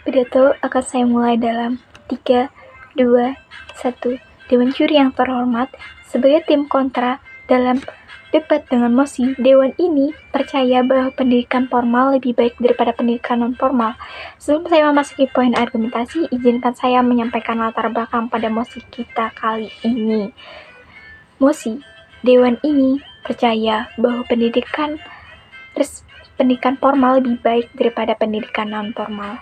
Pidato akan saya mulai dalam 3, 2, 1. Dewan juri yang terhormat, sebagai tim kontra dalam debat dengan mosi, Dewan ini percaya bahwa pendidikan formal lebih baik daripada pendidikan non-formal. Sebelum saya memasuki poin argumentasi, izinkan saya menyampaikan latar belakang pada mosi kita kali ini. Mosi, Dewan ini percaya bahwa pendidikan formal lebih baik daripada pendidikan non-formal.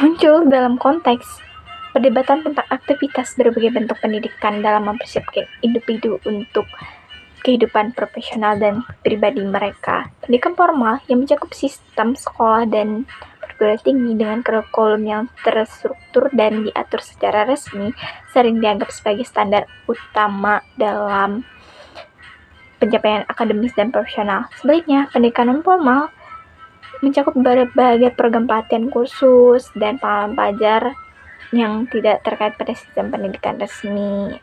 Muncul dalam konteks perdebatan tentang aktivitas berbagai bentuk pendidikan dalam mempersiapkan individu untuk kehidupan profesional dan pribadi mereka. Pendidikan formal yang mencakup sistem sekolah dan perguruan tinggi dengan kurikulum yang terstruktur dan diatur secara resmi sering dianggap sebagai standar utama dalam pencapaian akademis dan profesional. Sebaliknya, pendidikan non-formal mencakup berbagai program pelatihan kursus dan pengalaman pelajar yang tidak terkait pada sistem pendidikan resmi,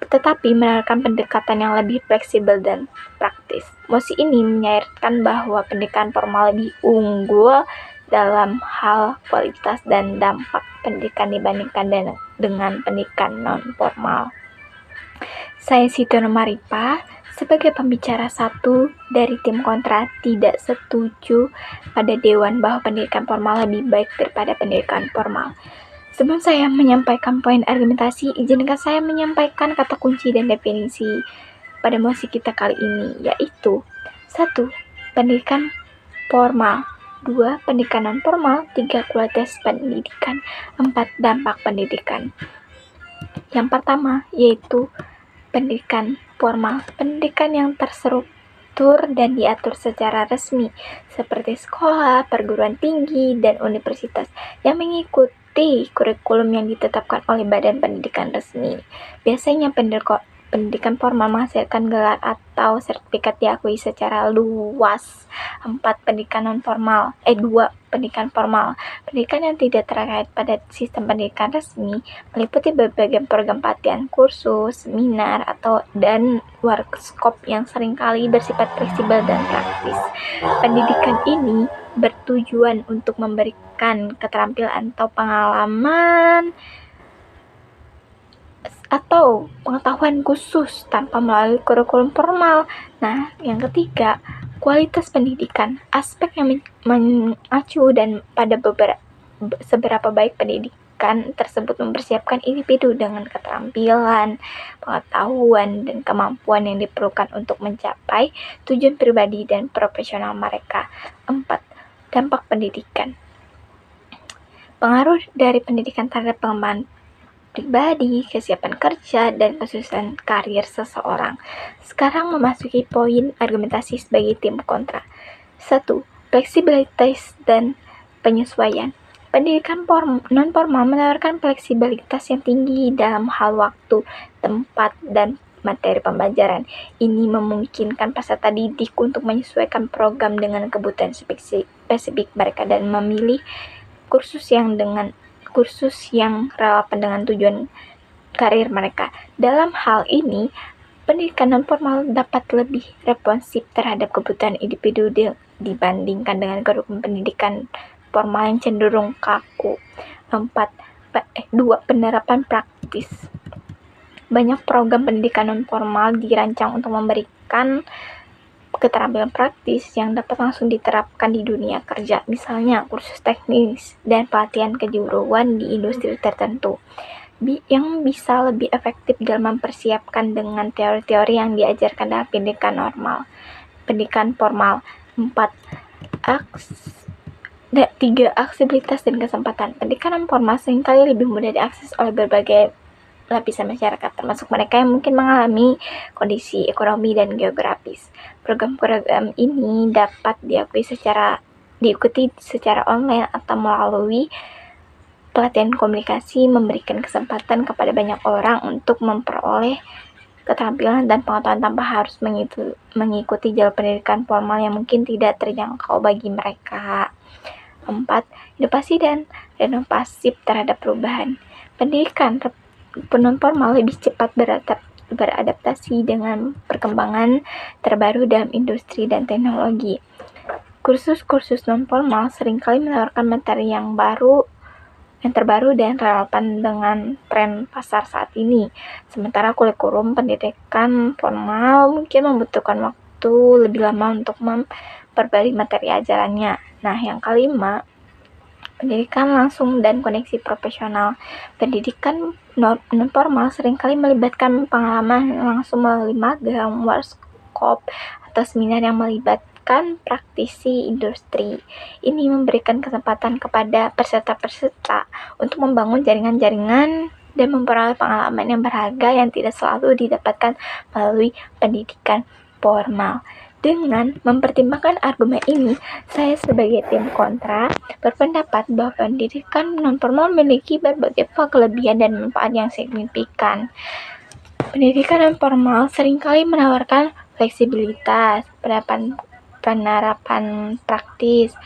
tetapi menawarkan pendekatan yang lebih fleksibel dan praktis. Mosi ini menyarankan bahwa pendidikan formal lebih unggul dalam hal kualitas dan dampak pendidikan dibandingkan dengan pendidikan non-formal. Saya Situno Maripa, sebagai pembicara satu dari tim kontra, tidak setuju pada Dewan bahwa pendidikan formal lebih baik daripada pendidikan formal. Sebelum saya menyampaikan poin argumentasi, izinkan saya menyampaikan kata kunci dan definisi pada mosi kita kali ini, yaitu 1. Pendidikan formal, 2. Pendidikan non-formal, 3. Kualitas pendidikan, 4. Dampak pendidikan. Yang pertama, yaitu pendidikan formal, pendidikan yang terstruktur dan diatur secara resmi, seperti sekolah, perguruan tinggi, dan universitas, yang mengikuti kurikulum yang ditetapkan oleh Badan Pendidikan Resmi. Biasanya pendidikan formal menghasilkan gelar atau sertifikat diakui secara luas. 4. Pendidikan non-formal, 2. Pendidikan formal, pendidikan yang tidak terkait pada sistem pendidikan resmi, meliputi berbagai program pelatihan, kursus, seminar, dan workshop yang seringkali bersifat fleksibel dan praktis. Pendidikan ini bertujuan untuk memberikan keterampilan atau pengalaman atau pengetahuan khusus tanpa melalui kurikulum formal. Nah, yang ketiga, kualitas pendidikan, aspek yang mengacu dan pada seberapa baik pendidikan tersebut mempersiapkan individu dengan keterampilan, pengetahuan, dan kemampuan yang diperlukan untuk mencapai tujuan pribadi dan profesional mereka. 4. Dampak pendidikan, pengaruh dari pendidikan terhadap pengembangan pribadi, kesiapan kerja, dan kesuksesan karir seseorang. Sekarang memasuki poin argumentasi sebagai tim kontra. 1. Fleksibilitas dan penyesuaian. Pendidikan non-formal menawarkan fleksibilitas yang tinggi dalam hal waktu, tempat, dan materi pembelajaran. Ini memungkinkan peserta didik untuk menyesuaikan program dengan kebutuhan spesifik mereka dan memilih kursus yang relevan dengan tujuan karir mereka. Dalam hal ini, pendidikan non-formal dapat lebih responsif terhadap kebutuhan individu dibandingkan dengan kurikulum pendidikan formal yang cenderung kaku. 2. Penerapan praktis. Banyak program pendidikan non-formal dirancang untuk memberikan keterampilan praktis yang dapat langsung diterapkan di dunia kerja, misalnya kursus teknis dan pelatihan kejuruan di industri tertentu, yang bisa lebih efektif dalam mempersiapkan dengan teori-teori yang diajarkan dalam pendidikan formal. 3. Aksesibilitas dan kesempatan. Pendidikan non-formal seringkali lebih mudah diakses oleh berbagai lapisan masyarakat, termasuk mereka yang mungkin mengalami kondisi ekonomi dan geografis. Program-program ini dapat diikuti secara online atau melalui pelatihan komunikasi, memberikan kesempatan kepada banyak orang untuk memperoleh keterampilan dan pengetahuan tanpa harus mengikuti jalur pendidikan formal yang mungkin tidak terjangkau bagi mereka. 4. Inovasi dan renovasi terhadap perubahan. Pendidikan non-formal lebih cepat beradaptasi dengan perkembangan terbaru dalam industri dan teknologi. Kursus-kursus non-formal seringkali menawarkan materi yang terbaru dan relevan dengan tren pasar saat ini. Sementara kurikulum pendidikan formal mungkin membutuhkan waktu lebih lama untuk memperbarui materi ajarannya. Nah, yang kelima, pendidikan langsung dan koneksi profesional. Pendidikan non-formal seringkali melibatkan pengalaman langsung melalui magang, workshop, atau seminar yang melibatkan praktisi industri. Ini memberikan kesempatan kepada peserta-peserta untuk membangun jaringan-jaringan dan memperoleh pengalaman yang berharga yang tidak selalu didapatkan melalui pendidikan formal. Dengan mempertimbangkan argumen ini, saya sebagai tim kontra berpendapat bahwa pendidikan non-formal memiliki berbagai kelebihan dan manfaat yang signifikan. Pendidikan non-formal seringkali menawarkan fleksibilitas, penerapan praktis,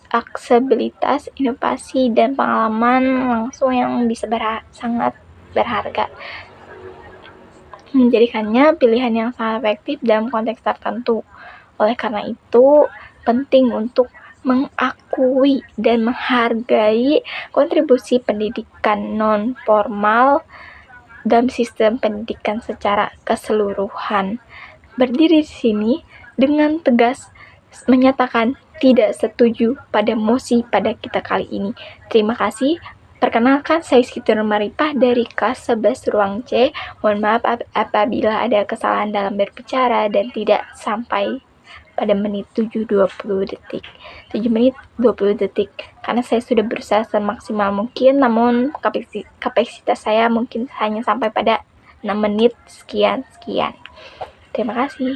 aksesibilitas, inovasi, dan pengalaman langsung yang bisa sangat berharga, menjadikannya pilihan yang sangat efektif dalam konteks tertentu. Oleh karena itu, penting untuk mengakui dan menghargai kontribusi pendidikan non-formal dalam sistem pendidikan secara keseluruhan. Berdiri di sini dengan tegas menyatakan tidak setuju pada mosi pada kita kali ini. Terima kasih. Perkenalkan, saya Siti Nurmarifah dari kelas 11 ruang C. Mohon maaf apabila ada kesalahan dalam berbicara dan tidak sampai pada menit 7 menit 20 detik karena saya sudah berusaha semaksimal mungkin, namun kapasitas saya mungkin hanya sampai pada 6 menit sekian. Terima kasih.